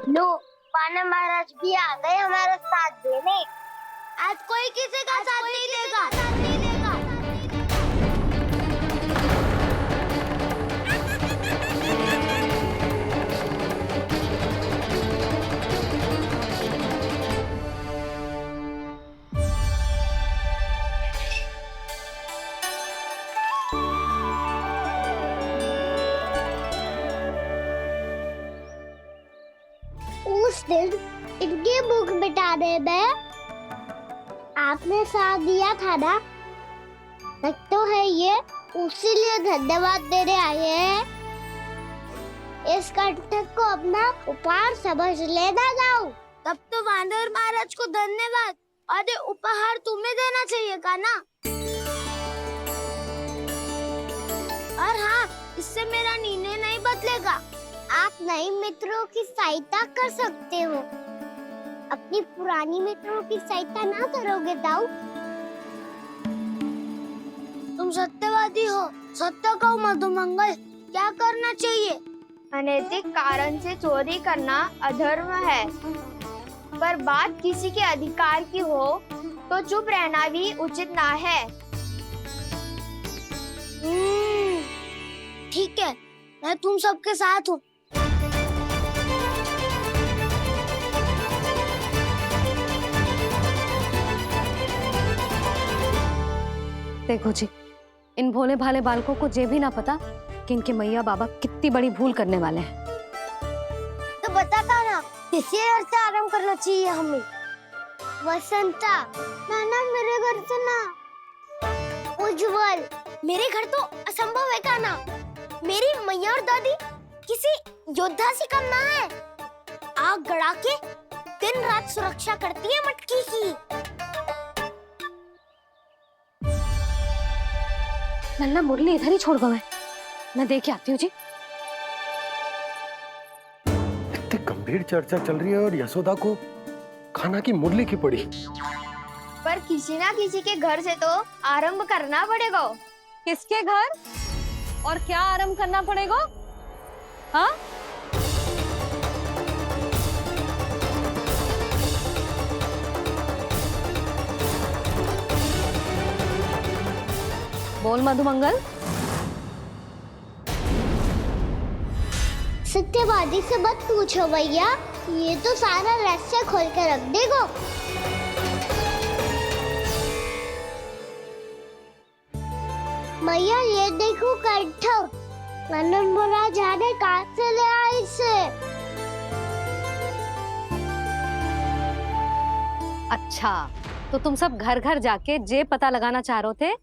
लो, वानर महाराज भी आ गए हमारा साथ देने। आज कोई किसी का साथ नहीं देगा। उस दिन इनकी भूख मिटाने में आपने साथ दिया था ना, लगता है ये उसी लिए धन्यवाद देने आए हैं। इस कंटक को अपना उपहार समझ लेना जाओ। तब तो वानर महाराज को धन्यवाद और ये उपहार तुम्हें देना चाहिए का ना। और हाँ, इससे मेरा निर्णय नहीं बदलेगा। आप नए मित्रों की सहायता कर सकते हो, अपनी पुरानी मित्रों की सहायता ना करोगे दाऊ। तुम सत्यवादी हो, सत्य कहो मधुमंगल, क्या करना चाहिए? अनैतिक कारण से चोरी करना अधर्म है, पर बात किसी के अधिकार की हो तो चुप रहना भी उचित ना है। ठीक है, मैं तुम सबके साथ हूँ। देखो जी, इन भोले भाले बालकों को ये भी ना पता कि इनके मैया बाबा कितनी बड़ी भूल करने वाले हैं। तो बताता ना, किसी घर से आराम करना चाहिए हमें। वसंता, ना मेरे घर से ना। उज्जवल, मेरे घर तो असंभव है काना। मेरी मैया और दादी किसी योद्धा से कम ना है। आग गड़ा के दिन रात सुरक्षा करती है मटकी की। नन्ना मुरली इधर ही छोड़ गए, मैं देख आती हूँ जी। इतनी गंभीर चर्चा चल रही है और यशोदा को खाना की मुरली की पड़ी। पर किसी ना किसी के घर से तो आरंभ करना पड़ेगा। किसके घर और क्या आरंभ करना पड़ेगा? हाँ, बोल मधुमंगल। सत्यवादी से मत पूछो भैया, ये तो सारा रहस्य खोल के रख देगा। भैया ये देखो कंठक, वानर महाराज जाने कहाँ से ले आए इसे। अच्छा, तो तुम सब घर घर जाके जे पता लगाना चाह रहे थे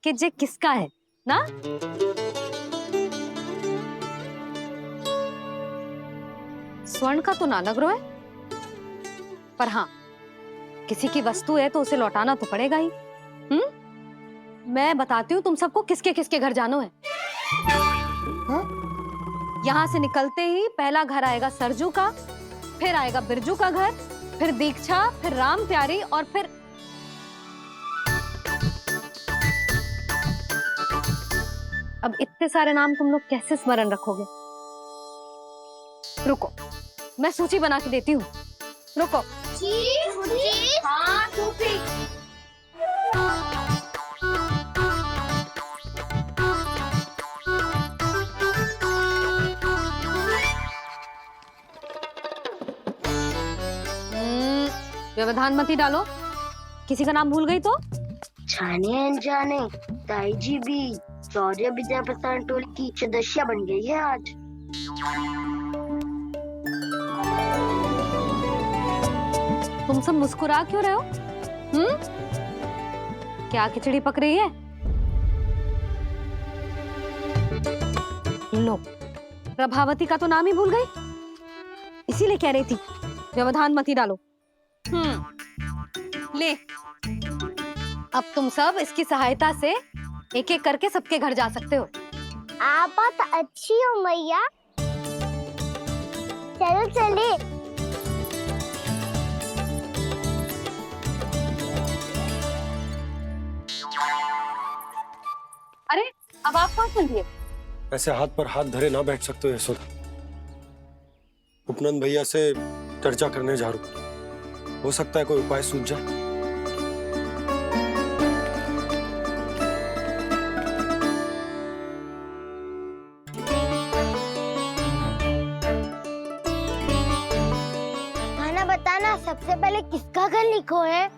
कि जे किसका है ना? स्वर्ण का तो ना लग रहा है, पर हाँ, किसी की वस्तु है तो उसे लौटाना तो पड़ेगा ही। मैं बताती हूँ तुम सबको किसके किसके घर जाना है। यहाँ से निकलते ही पहला घर आएगा सरजू का, फिर आएगा बिरजू का घर, फिर दीक्षा, फिर राम प्यारी और फिर अब इतने सारे नाम तुम लोग कैसे स्मरण रखोगे? रुको, मैं सूची बना के देती हूँ। रुको। हाँ, सूची। व्यवधान मत ही डालो, किसी का नाम भूल गई तो? जाने अनजाने ताई जी भी शौर्य विद्या प्रसारण टोली की सदस्य बन गई है आज। तुम सब मुस्कुरा क्यों रहे हो? क्या खिचड़ी पक रही है? लो, प्रभावती का तो नाम ही भूल गई, इसीलिए कह रही थी व्यवधान मत ही डालो। ले, अब तुम सब इसकी सहायता से एक एक करके सबके घर जा सकते हो। आप बात अच्छी हो मैया, चलो चले। अरे, अब आप कहाँ चल दिए? ऐसे हाथ पर हाथ धरे ना बैठ सकते हो यशोदा। उपनंद भैया से चर्चा करने जा रहा हूँ। हो सकता है कोई उपाय सूझ जाए। खाना बताना, सबसे पहले किसका घर लिखो है?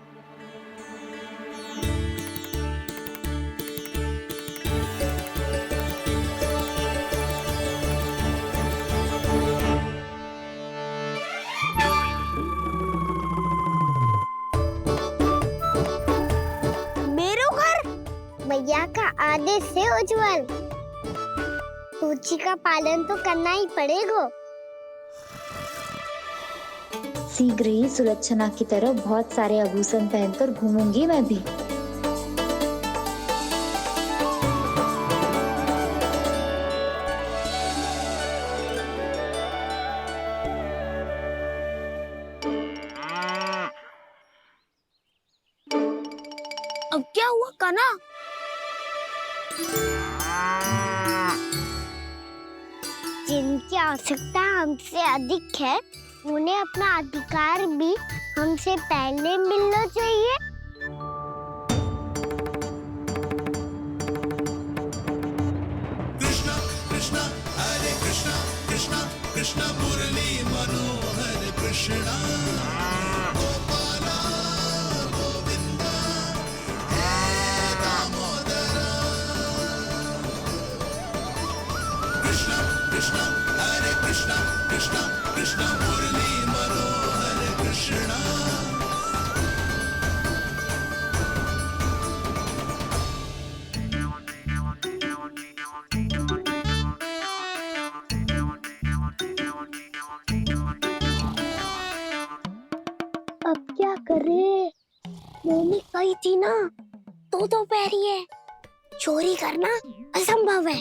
भैया का आदेश से उज्जवल, सूची का पालन तो करना ही पड़ेगा। शीघ्र ही सुलक्षणा की तरह बहुत सारे आभूषण पहनकर घूमूंगी मैं भी। अब क्या हुआ कान्हा? जिनकी आवश्यकता हमसे अधिक है, उन्हें अपना अधिकार भी हमसे पहले मिलना चाहिए। कृष्णा कृष्णा हरे कृष्णा कृष्णा कृष्णा मुरली मनोहर कृष्णा गोपाला गोविंदा हे दामोदरा। कृष्णा कृष्णा हरे कृष्णा कृष्णा कृष्णा मुरली मनोहर कृष्णा। अब क्या करे? मम्मी कही थी ना, तो पैरी है, चोरी करना असंभव है।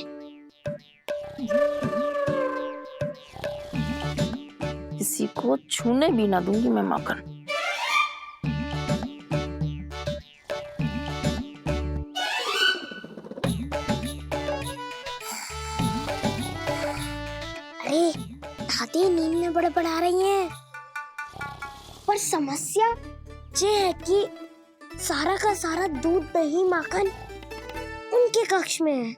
किसी को छूने भी ना दूंगी मैं माखन। अरे दादी नींद में बड़बड़ा रही हैं। पर समस्या ये है कि सारा का सारा दूध दही माखन उनके कक्ष में है।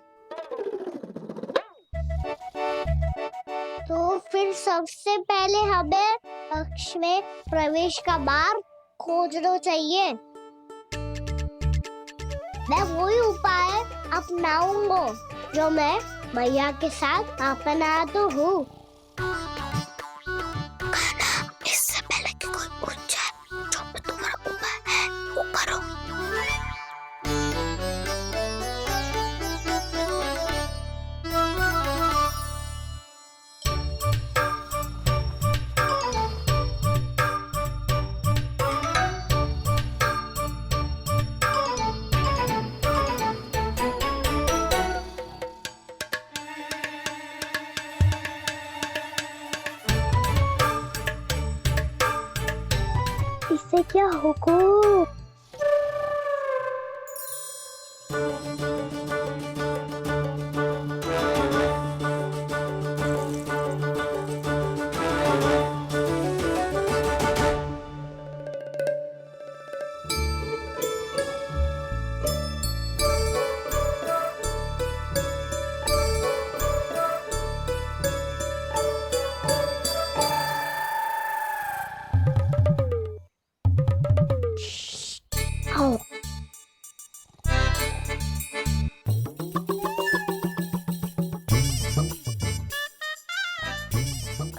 तो फिर सबसे पहले हमें कक्ष में प्रवेश का मार्ग खोजना चाहिए। मैं वही उपाय अपनाऊंगा जो मैं भैया के साथ अपनाता हूँ। इससे पहले कि कोई पूछ जाए, जो भी तुम्हारा उपाय है वो करो। इससे क्या होगा?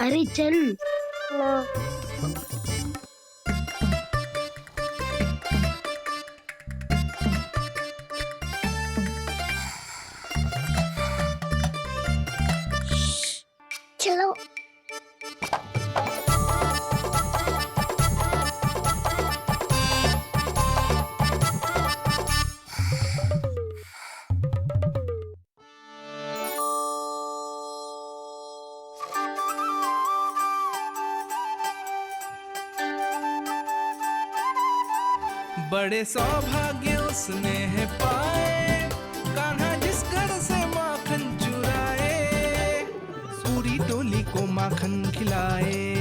अरे चल। चलो। बड़े सौभाग्य उसने है पाए, कान्हा जिस घर से माखन चुराए, पूरी टोली को माखन खिलाए।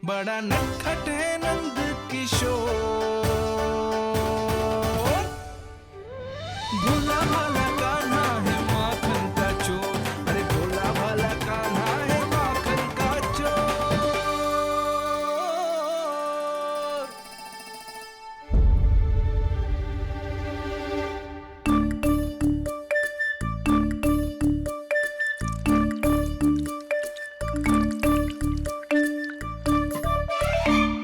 बड़ा नटखट है नंद किशोर। भोला भाला कान्हा है माखन का चोर, अरे भोला भाला कान्हा है माखन का चोर।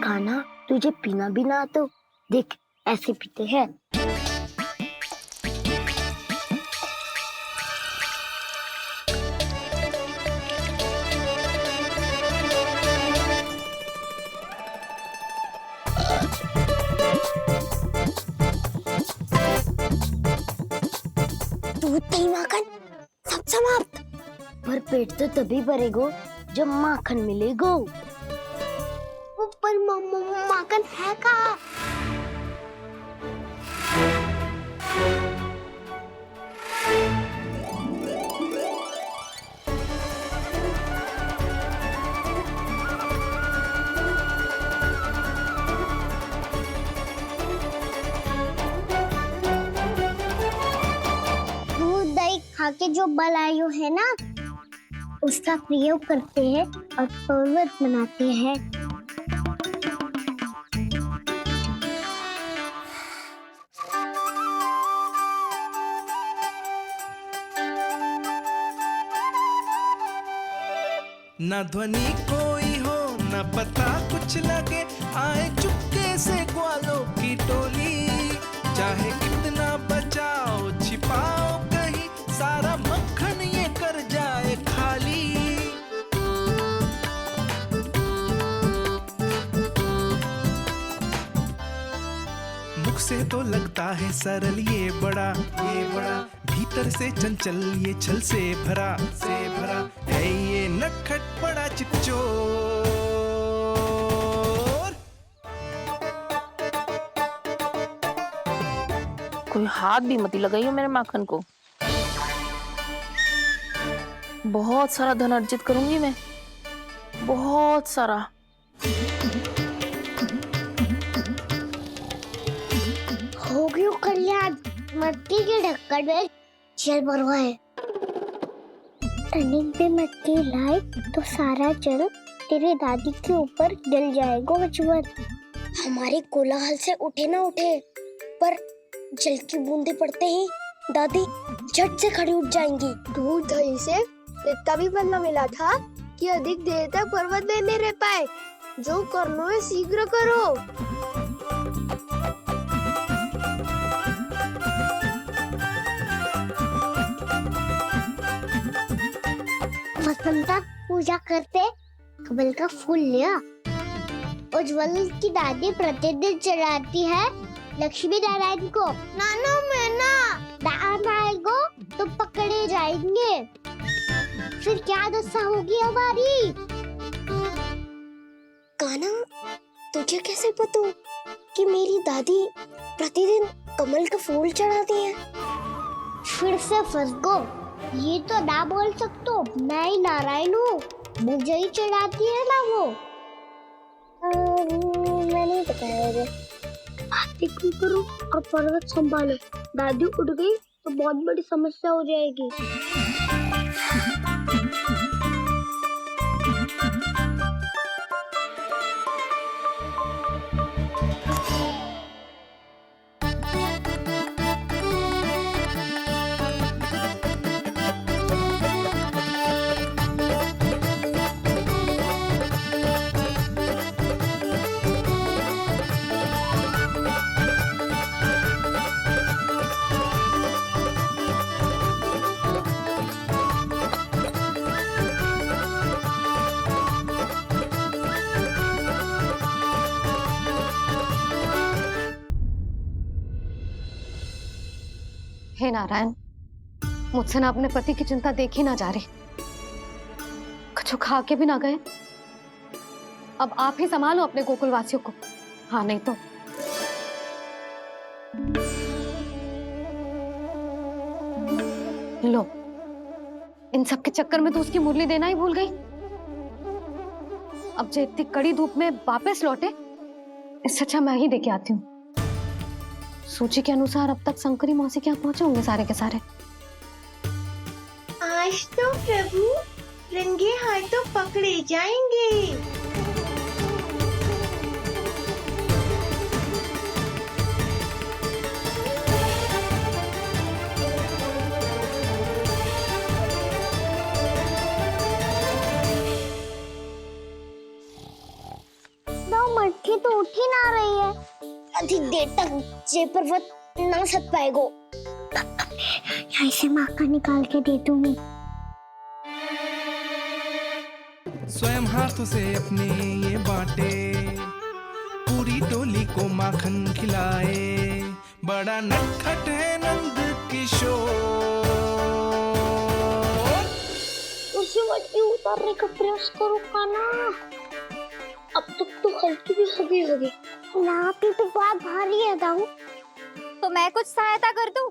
कान्हा, तुझे पीना भी ना तो देख ऐसे पीते हैं। दूध दही माखन सब समाप्त। पर पेट तो तभी भरेगो जब माखन मिलेगो। पर माखन है कहाँ? दूध दही खा के जो बल आयु है ना, उसका प्रयोग करते हैं और पर्वत बनाते हैं। न ध्वनि कोई हो न पता कुछ लगे, आए चुपके से ग्वालों की टोली। चाहे कितना बचाओ छिपाओ कहीं, सारा मक्खन ये कर जाए खाली। मुख से तो लगता है सरल ये बड़ा भीतर से चंचल ये छल से भरा है ये नटखट बड़ा चिपचोर। कोई हाथ भी मत लगाइए मेरे माखन को। बहुत सारा धन अर्जित करूंगी मैं, बहुत सारा। हो गयो कल्याण, मट्टी के ढक्कन में जल भरवा है। टनिक पे मट्टी लाए तो सारा जल तेरे दादी के ऊपर डल जाएगा बचवन। हमारे कोलाहल से उठे ना उठे, पर जल की बूंदे पड़ते ही दादी झट से खड़ी उठ जाएंगी। दूध दही से इतना भी बदला मिला था कि अधिक देर तक पर्वत में नहीं रह पाए। जो करना है शीघ्र करो। वसंता पूजा करते कमल का फूल लिया। उज्ज्वल की दादी प्रतिदिन चढ़ाती है लक्ष्मी नारायण को। नाना मैना दान आएगो तो पकड़े जाएंगे। फिर क्या दशा होगी हमारी? कान्हा, तुझे कैसे पता कि मेरी दादी प्रतिदिन कमल का फूल चढ़ाती है? फिर से फंस गो। ये तो ना बोल सकते, मैं ही नारायण हूँ, मुझे ही चढ़ाती है ना वो। मैं नहीं बताया रे। बातें क्यों करो और पर्वत संभालो। दादी उठ गई तो बहुत बड़ी समस्या हो जाएगी। हे नारायण, मुझसे ना अपने पति की चिंता देखी ना जा रही, कुछ खा के भी ना गए। अब आप ही संभालो अपने गोकुलवासियों को। हाँ, नहीं तो लो, इन सब के चक्कर में तो उसकी मुरली देना ही भूल गई। अब जो इतनी कड़ी धूप में वापस लौटे, इससे अच्छा मैं ही देके आती हूँ। सूची के अनुसार अब तक शंकरी मौसी के यहाँ पहुंचे होंगे सारे के सारे। आज तो प्रभु रंगे हाथों पकड़े जाएंगे। मटकी तो उठ ही ना रही है। अधिक देर तक जे पर्वत ना सक पाएगो। यहाँ से माखन निकाल के दे दूंगी। स्वयं हाथों से अपने ये बांटे, पूरी टोली को माखन खिलाए, बड़ा नटखट है नंद किशोर। उसे मटकी उतारने का प्रयास करो कान्हा, अब तक तो हल्की भी होगी। लाठी तो बहुत भारी है दाऊ। तो मैं कुछ सहायता कर दूं?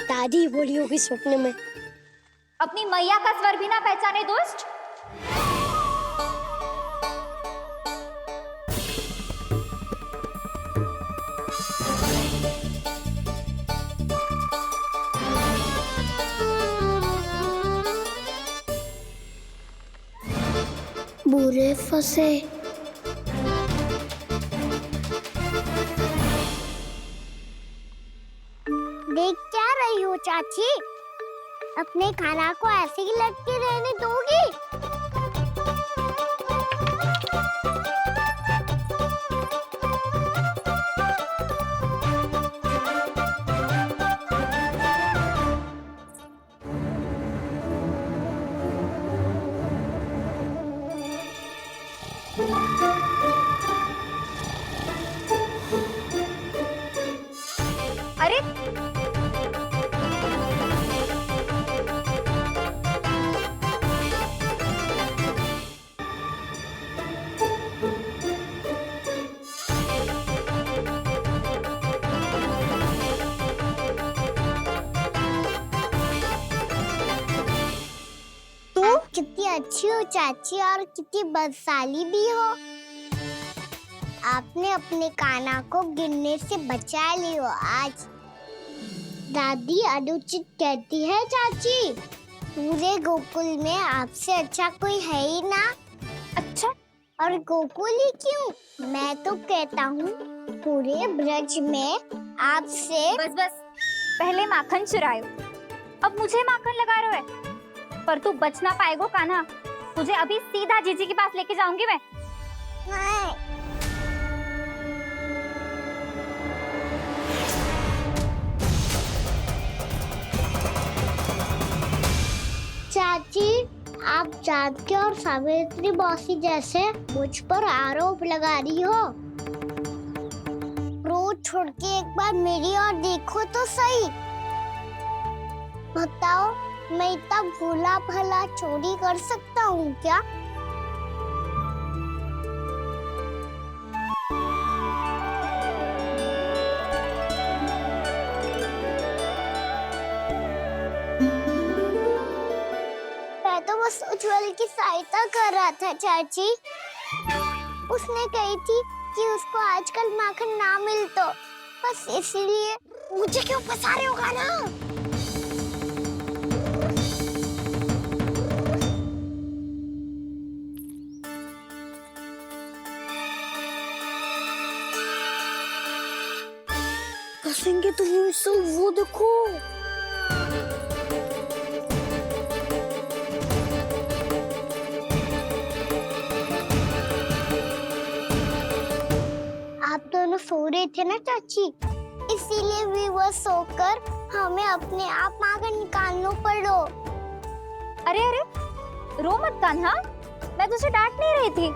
दादी बोली होगी स्वप्न में। अपनी मैया का स्वर भी ना पहचाने दुष्ट। बुरे फंसे। देख क्या रही हो चाची? अपने खाना को ऐसे ही लटके रहने दोगी? अरे कितनी अच्छी हो चाची और कितनी बदसाली भी हो। आपने अपने काना को गिरने से बचा ली हो आज। दादी अनुचित कहती है चाची, पूरे गोकुल में आपसे अच्छा कोई है ही ना। अच्छा, और गोकुल ही क्यों, मैं तो कहता हूँ पूरे ब्रज में आपसे। बस बस, पहले माखन चुरायो, अब मुझे माखन लगा रहे हो। पर तू बच ना पाएगो कान्हा, तुझे अभी सीधा जीजी के पास लेके जाऊंगी मैं। नहीं। चाची, आप जानकी और सावित्री मौसी जैसे मुझ पर आरोप लगा रही हो। रोज छोड़ के एक बार मेरी ओर देखो तो सही। बताओ, मैं इतना भोला भला चोरी कर सकता हूँ क्या? मैं तो बस उज्जवल की सहायता कर रहा था चाची। उसने कही थी कि उसको आजकल माखन ना मिल तो बस इसलिए। मुझे क्यों फंसा रहे हो कान्हा? फंसेंगे तो वो देखो। आप दोनों सो रहे थे ना चाची, इसीलिए विवश सोकर हमें अपने आप माखन निकालना पड़ो। अरे अरे, रो मत कान्हा, मैं तुझे डांट नहीं रही थी।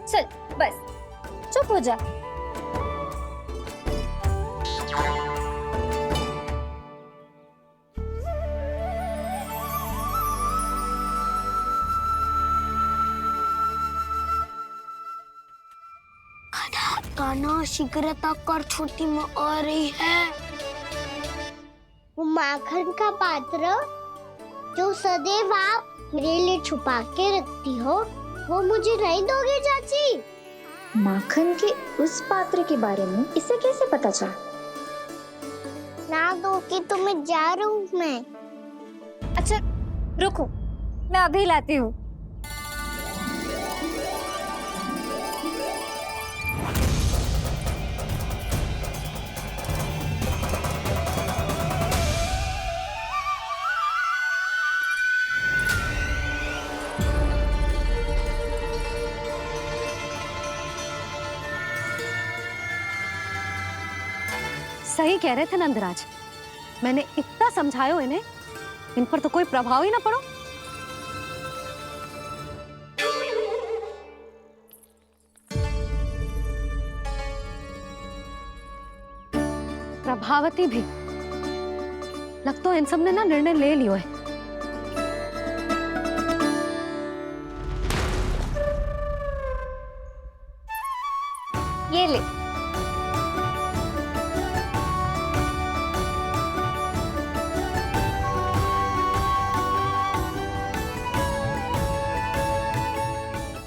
चल बस चुप हो जा। कान्हा शीघ्र कर, छोटी माँ आ रही है। वो माखन का पात्र जो सदैव आप मेरे लिए छुपा के रखती हो, वो मुझे नहीं दोगे चाची? माखन के उस पात्र के बारे में इसे कैसे पता चला? ना दो कि तुम्हें जा रहा हूँ मैं। अच्छा रुको, मैं अभी लाती हूँ। सही कह रहे थे नंदराज, मैंने इतना समझायो इन्हें, इन पर तो कोई प्रभाव ही ना पड़ो। प्रभावती भी लगता तो इन सब ने ना निर्णय ले लियो है। ये ले,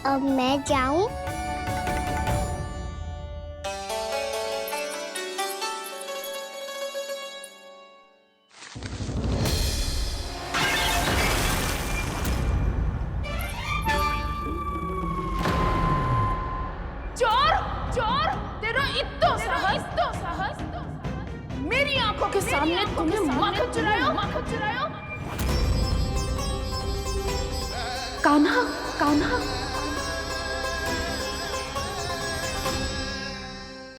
अब मैं जाऊं? चोर चोर, तेरा इतना साहस, मेरी आंखों के सामने तुमने माखन चुराया। कान्हा कान्हा